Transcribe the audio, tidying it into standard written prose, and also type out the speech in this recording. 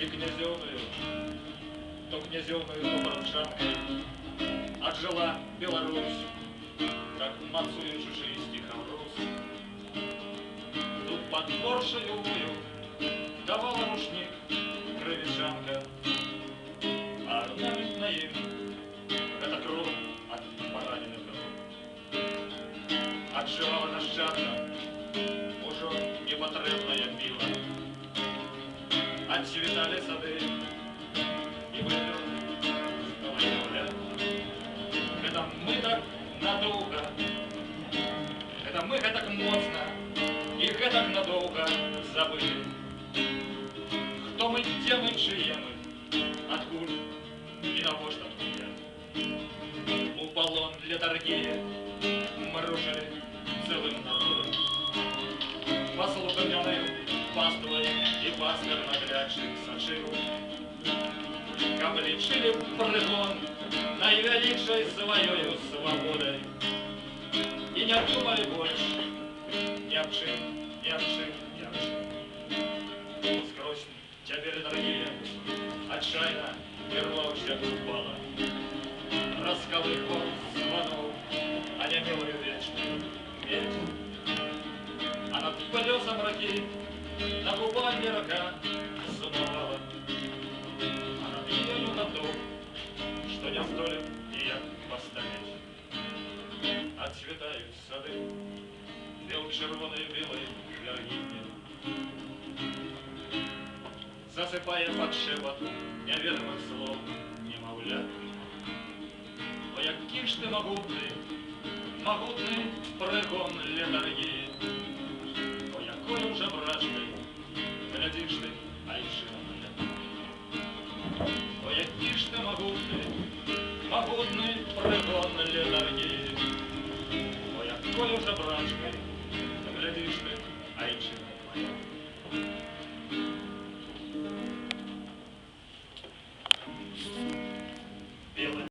и князёвную, то князёвную, то парушанкой отжила Беларусь, как мацует чужие стихом Рус. Тут под Поршелевую давала рушник крывичанка, а орнамент на им — это кровь от пораненных рук. Отживала нащадка уже непотребная пила, отцветали сады и были поле. Это мы так надолго, это мы так моцно и так надолго забыли, кто мы, где мы, чьи мы, откуда и навошта откуда. У полон для торгии мы рушили целым народом, послуханным паствой и пастор наглядших сочил. Обличили прыгон наивеличшей своей свободой и не думали больше ни об чем, ни об чем, ни об чем. Скрозь теперь, дорогие, отчаянно вернувшая упала, расколыхал звонок, онемелую вечную медь. А над плесом раки на губах рока замывала, а над ею на дом, что не столит ее поставить. Отцветают сады, бел-червоные белые жаргины, засыпая под шепот неведомых слов немовлят. О, який ж ти могутний, могутний пригон летаргії, о, якою вже брачкою глядиш ти, айшина моя. О, який ж ти могутний, могутний пригон летаргії, о, якою вже брачкою глядиш ти, айшина моя.